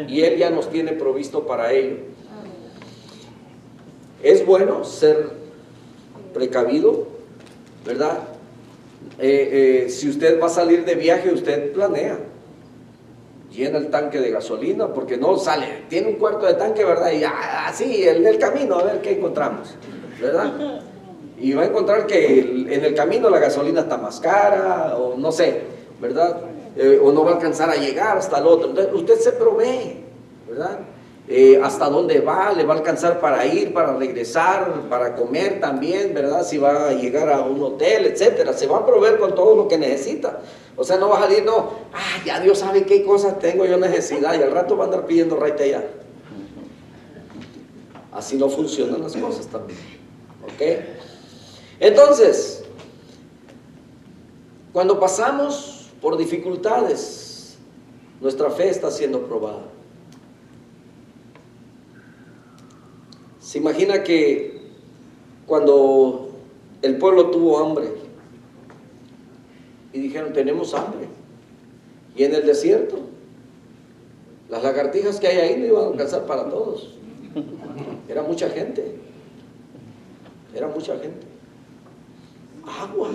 y Él ya nos tiene provisto para ello. Es bueno ser precavido, ¿verdad? Si usted va a salir de viaje, usted planea, llena el tanque de gasolina, porque no sale, tiene un cuarto de tanque, ¿verdad? Y así, en el camino, a ver qué encontramos, ¿verdad? Y va a encontrar que en el camino la gasolina está más cara, o no sé, ¿verdad? O no va a alcanzar a llegar hasta el otro. Entonces usted se provee, ¿verdad? Hasta dónde va, le va a alcanzar para ir, para regresar, para comer también, ¿verdad? Si va a llegar a un hotel, etcétera. Se va a proveer con todo lo que necesita. O sea, no va a salir, no, ya Dios sabe qué cosas tengo yo necesidad, y al rato va a andar pidiendo raite allá. Así no funcionan las cosas también, ¿ok? Entonces, cuando pasamos por dificultades, nuestra fe está siendo probada. Se imagina que cuando el pueblo tuvo hambre y dijeron, tenemos hambre, y en el desierto las lagartijas que hay ahí no iban a alcanzar para todos. Era mucha gente, era mucha gente. Agua,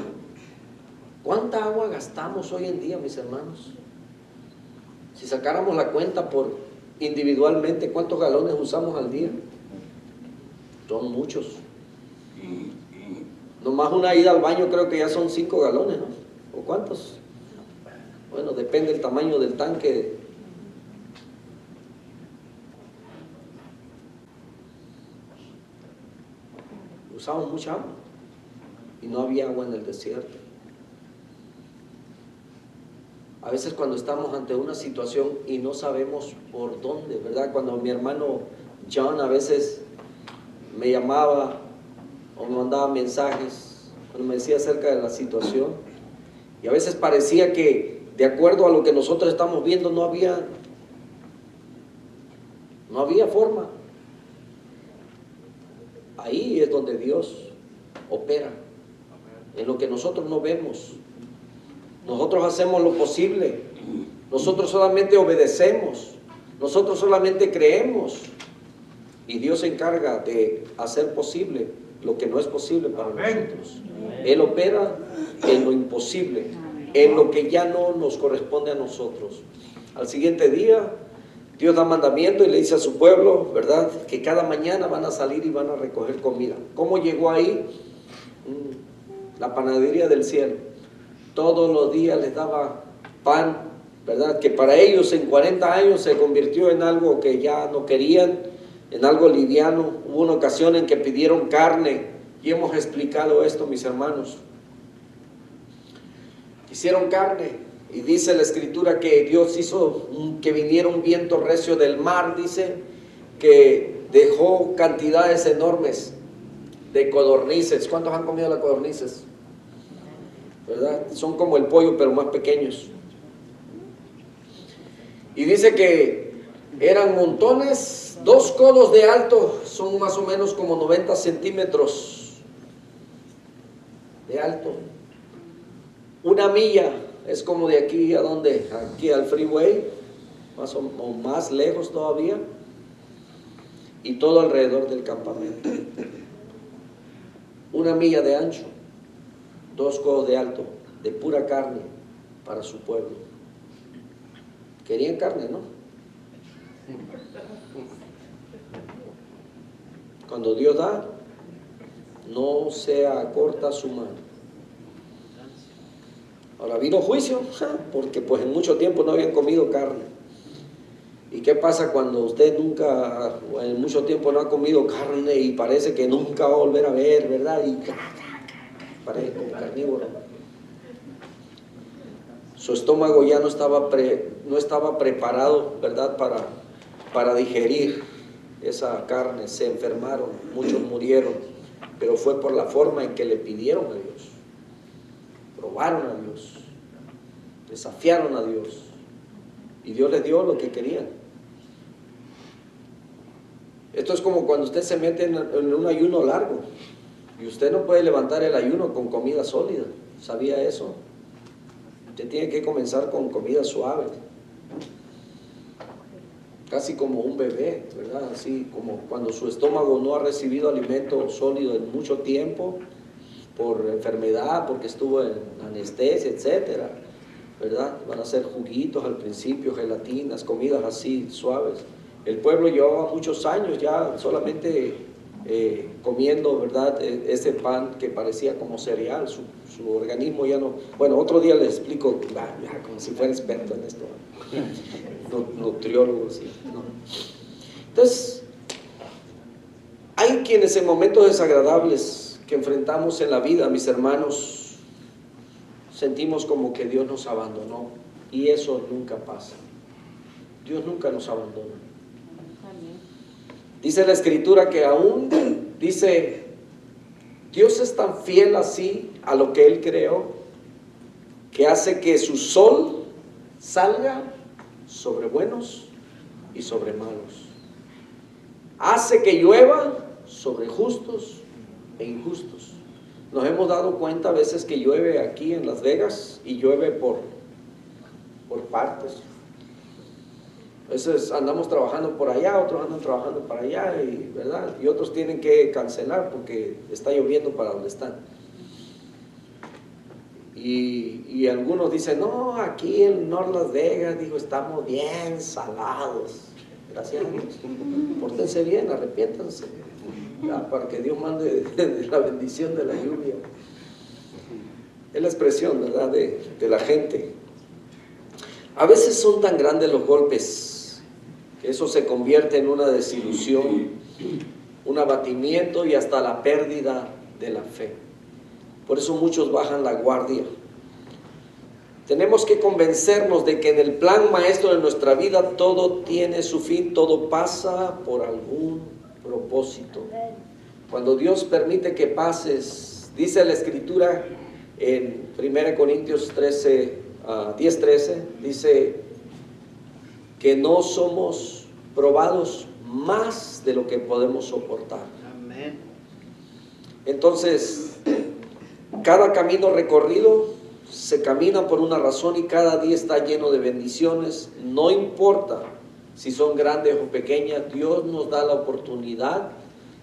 ¿cuánta agua gastamos hoy en día, mis hermanos? Si sacáramos la cuenta por individualmente, ¿cuántos galones usamos al día? Son muchos. Nomás una ida al baño creo que ya son 5 galones, ¿no? ¿O cuántos? Bueno, depende del tamaño del tanque. Usamos mucha agua y no había agua en el desierto. A veces cuando estamos ante una situación y no sabemos por dónde, ¿verdad? Cuando mi hermano John a veces me llamaba o me mandaba mensajes, cuando me decía acerca de la situación, y a veces parecía que de acuerdo a lo que nosotros estamos viendo no había forma. Ahí es donde Dios opera, en lo que nosotros no vemos. Nosotros hacemos lo posible, nosotros solamente obedecemos, nosotros solamente creemos, y Dios se encarga de hacer posible lo que no es posible para nosotros. Él opera en lo imposible, en lo que ya no nos corresponde a nosotros. Al siguiente día, Dios da mandamiento y le dice a su pueblo, ¿verdad?, que cada mañana van a salir y van a recoger comida. ¿Cómo llegó ahí? La panadería del cielo. Todos los días les daba pan, ¿verdad?, que para ellos en 40 años se convirtió en algo que ya no querían, en algo liviano. Hubo una ocasión en que pidieron carne, y hemos explicado esto, mis hermanos. Quisieron carne, y dice la Escritura que Dios hizo que viniera un viento recio del mar, dice, que dejó cantidades enormes de codornices. ¿Cuántos han comido las codornices? ¿Verdad? Son como el pollo, pero más pequeños. Y dice que eran montones 2 codos de alto son más o menos como 90 centímetros de alto. 1 milla es como de aquí a donde, aquí al freeway, más o más lejos todavía, y todo alrededor del campamento. 1 milla de ancho, 2 codos de alto, de pura carne para su pueblo. Querían carne, ¿no? Cuando Dios da, no se acorta su mano. Ahora vino juicio, porque pues en mucho tiempo no habían comido carne. ¿Y qué pasa cuando usted nunca, en mucho tiempo no ha comido carne y parece que nunca va a volver a ver, ¿verdad? Y parece como carnívoro. Su estómago ya no estaba preparado, ¿verdad? Para digerir esa carne. Se enfermaron, muchos murieron, pero fue por la forma en que le pidieron a Dios. Probaron a Dios, desafiaron a Dios, y Dios les dio lo que querían. Esto es como cuando usted se mete en un ayuno largo, y usted no puede levantar el ayuno con comida sólida. ¿Sabía eso? Usted tiene que comenzar con comida suave, casi como un bebé, ¿verdad? Así como cuando su estómago no ha recibido alimento sólido en mucho tiempo, por enfermedad, porque estuvo en anestesia, etcétera, ¿verdad? Van a ser juguitos al principio, gelatinas, comidas así suaves. El pueblo llevaba muchos años ya solamente comiendo, ¿verdad? Ese pan que parecía como cereal. Su organismo ya no... Bueno, otro día les explico, como si fuera experto en esto, nutriólogo, sí, ¿no? Entonces, hay quienes en momentos desagradables que enfrentamos en la vida, mis hermanos, sentimos como que Dios nos abandonó, y eso nunca pasa. Dios nunca nos abandona. Dice la Escritura que aún, dice, Dios es tan fiel así a lo que Él creó, que hace que su sol salga sobre buenos y sobre malos. Hace que llueva sobre justos e injustos. Nos hemos dado cuenta a veces que llueve aquí en Las Vegas y llueve por partes. A veces andamos trabajando por allá, otros andan trabajando para allá, ¿verdad? Y otros tienen que cancelar porque está lloviendo para donde están. Y algunos dicen, no, aquí en North Las Vegas, digo, estamos bien salados. Gracias a Dios. Pórtense bien, arrepiéntanse, para que Dios mande la bendición de la lluvia. Es la expresión, ¿verdad?, de la gente. A veces son tan grandes los golpes que eso se convierte en una desilusión, un abatimiento y hasta la pérdida de la fe. Por eso muchos bajan la guardia. Tenemos que convencernos de que en el plan maestro de nuestra vida todo tiene su fin, todo pasa por algún propósito. Cuando Dios permite que pases, dice la Escritura en 1 Corintios 10:13, dice que no somos probados más de lo que podemos soportar. Amén. Entonces, cada camino recorrido se camina por una razón y cada día está lleno de bendiciones. No importa si son grandes o pequeñas, Dios nos da la oportunidad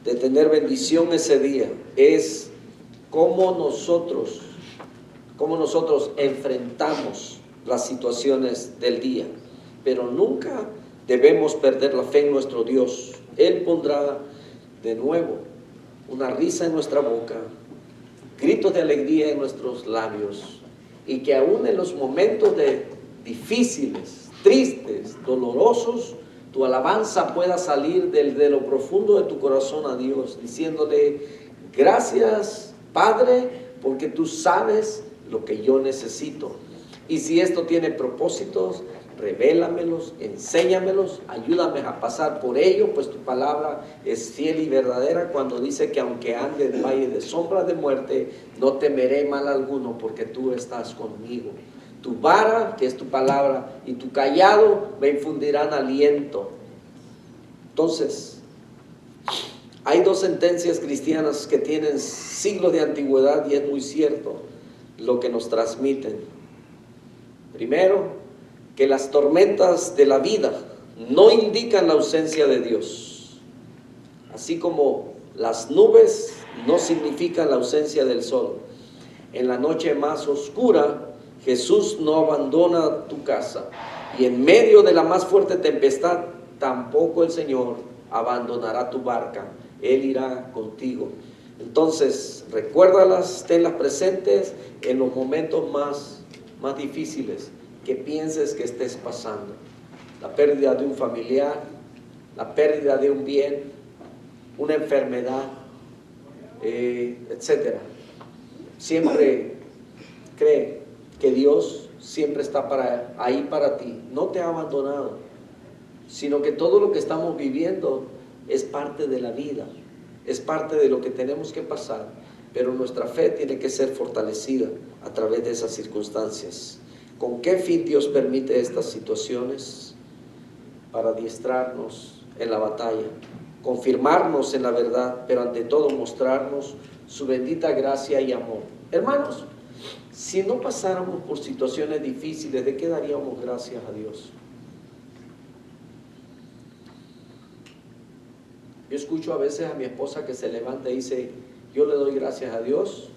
de tener bendición ese día. Es cómo nosotros enfrentamos las situaciones del día. Pero nunca debemos perder la fe en nuestro Dios. Él pondrá de nuevo una risa en nuestra boca, gritos de alegría en nuestros labios, y que aún en los momentos difíciles, tristes, dolorosos, tu alabanza pueda salir de lo profundo de tu corazón a Dios, diciéndole, gracias, Padre, porque tú sabes lo que yo necesito. Y si esto tiene propósitos, revélamelos, enséñamelos, ayúdame a pasar por ello, pues tu palabra es fiel y verdadera cuando dice que aunque ande en valle de sombra de muerte, no temeré mal alguno porque tú estás conmigo. Tu vara, que es tu palabra, y tu cayado me infundirán aliento. Entonces, hay dos sentencias cristianas que tienen siglos de antigüedad y es muy cierto lo que nos transmiten. Primero, que las tormentas de la vida no indican la ausencia de Dios, así como las nubes no significan la ausencia del sol. En la noche más oscura, Jesús no abandona tu casa, y en medio de la más fuerte tempestad, tampoco el Señor abandonará tu barca. Él irá contigo. Entonces, recuérdalas, tenlas presentes en los momentos más difíciles que pienses que estés pasando. La pérdida de un familiar, la pérdida de un bien, una enfermedad, etc. Siempre cree que Dios siempre está ahí para ti. No te ha abandonado, sino que todo lo que estamos viviendo es parte de la vida, es parte de lo que tenemos que pasar, pero nuestra fe tiene que ser fortalecida a través de esas circunstancias. ¿Con qué fin Dios permite estas situaciones? Para adiestrarnos en la batalla, confirmarnos en la verdad, pero ante todo mostrarnos su bendita gracia y amor. Hermanos, si no pasáramos por situaciones difíciles, ¿de qué daríamos gracias a Dios? Yo escucho a veces a mi esposa que se levanta y dice: yo le doy gracias a Dios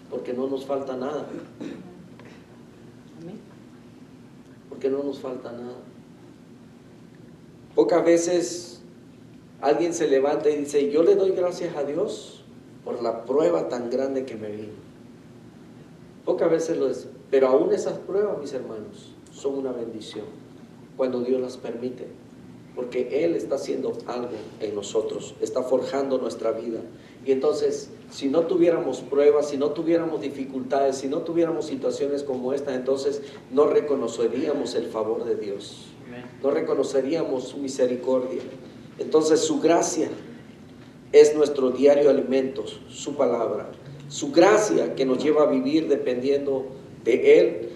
porque no nos falta nada. Porque no nos falta nada. Pocas veces alguien se levanta y dice: yo le doy gracias a Dios por la prueba tan grande que me vino. Pocas veces lo es, pero aún esas pruebas, mis hermanos, son una bendición cuando Dios las permite, porque Él está haciendo algo en nosotros, está forjando nuestra vida. Y entonces, si no tuviéramos pruebas, si no tuviéramos dificultades, si no tuviéramos situaciones como esta, entonces no reconoceríamos el favor de Dios, no reconoceríamos su misericordia. Entonces su gracia es nuestro diario alimento, su palabra, su gracia que nos lleva a vivir dependiendo de Él,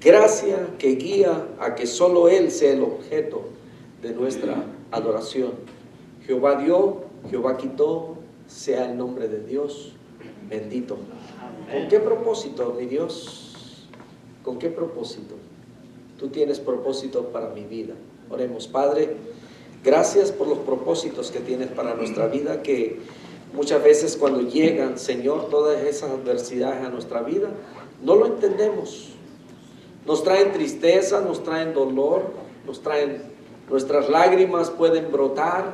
gracia que guía a que solo Él sea el objeto de nuestra adoración. Jehová dio, Jehová quitó, sea el nombre de Dios bendito. ¿Con qué propósito, mi Dios? ¿Con qué propósito? Tú tienes propósitos para mi vida. Oremos. Padre, gracias por los propósitos que tienes para nuestra vida, que muchas veces cuando llegan, Señor, todas esas adversidades a nuestra vida, no lo entendemos. Nos traen tristeza, nos traen dolor, nuestras lágrimas pueden brotar.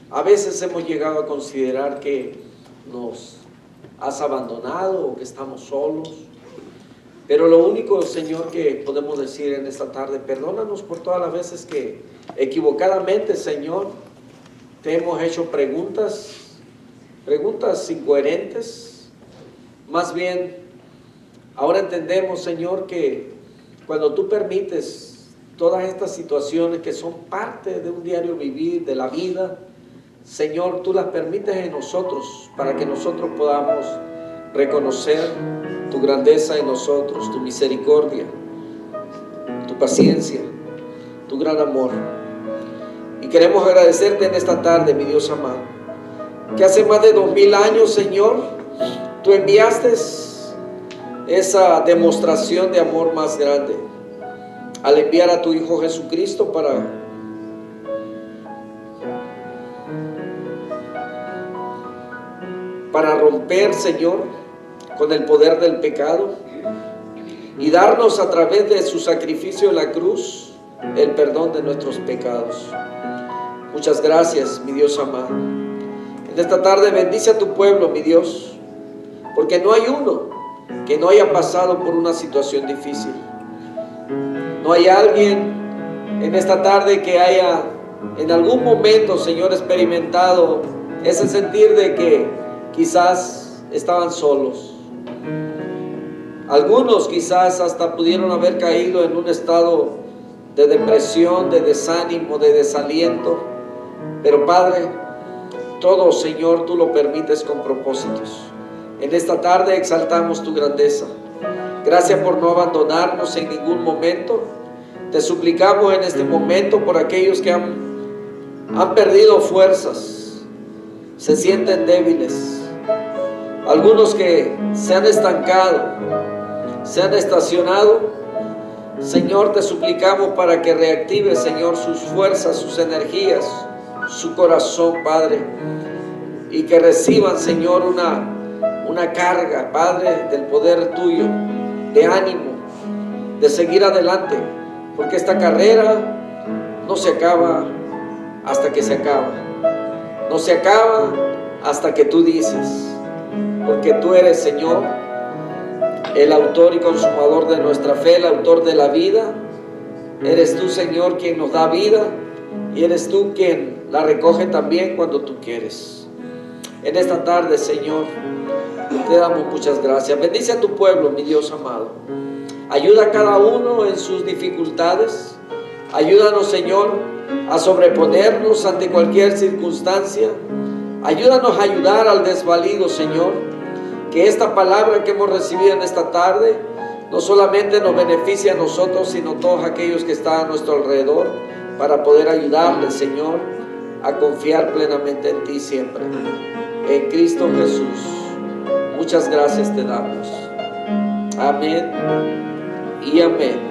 A veces hemos llegado a considerar que nos has abandonado o que estamos solos. Pero lo único, Señor, que podemos decir en esta tarde: perdónanos por todas las veces que equivocadamente, Señor, te hemos hecho preguntas incoherentes. Más bien, ahora entendemos, Señor, que cuando tú permites todas estas situaciones que son parte de un diario vivir, de la vida, Señor, tú las permites en nosotros para que nosotros podamos reconocer tu grandeza en nosotros, tu misericordia, tu paciencia, tu gran amor. Y queremos agradecerte en esta tarde, mi Dios amado, que hace más de 2000 años, Señor, tú enviaste esa demostración de amor más grande al enviar a tu Hijo Jesucristo para romper, Señor, con el poder del pecado y darnos a través de su sacrificio en la cruz el perdón de nuestros pecados. Muchas gracias, mi Dios amado. En esta tarde bendice a tu pueblo, mi Dios, porque no hay uno que no haya pasado por una situación difícil. No hay alguien en esta tarde que haya en algún momento, Señor, experimentado ese sentir de que quizás estaban solos. Algunos quizás hasta pudieron haber caído en un estado de depresión, de desánimo, de desaliento. Pero Padre, todo, Señor, tú lo permites con propósitos. En esta tarde exaltamos tu grandeza. Gracias por no abandonarnos en ningún momento. Te suplicamos en este momento por aquellos que han han perdido fuerzas, se sienten débiles. Algunos que se han estancado, se han estacionado. Señor, te suplicamos para que reactive, Señor, sus fuerzas, sus energías, su corazón, Padre, y que reciban, Señor, una carga, Padre, del poder tuyo, de ánimo, de seguir adelante, porque esta carrera no se acaba hasta que se acaba, no se acaba hasta que tú dices, porque tú eres, Señor, el autor y consumador de nuestra fe, el autor de la vida. Eres tú, Señor, quien nos da vida, y eres tú quien la recoge también cuando tú quieres. En esta tarde, Señor, te damos muchas gracias. Bendice a tu pueblo, mi Dios amado. Ayuda a cada uno en sus dificultades. Ayúdanos, Señor, a sobreponernos ante cualquier circunstancia. Ayúdanos a ayudar al desvalido, Señor. Que esta palabra que hemos recibido en esta tarde no solamente nos beneficie a nosotros, sino a todos aquellos que están a nuestro alrededor, para poder ayudarles, Señor, a confiar plenamente en ti siempre. En Cristo Jesús. Muchas gracias te damos. Amén y amén.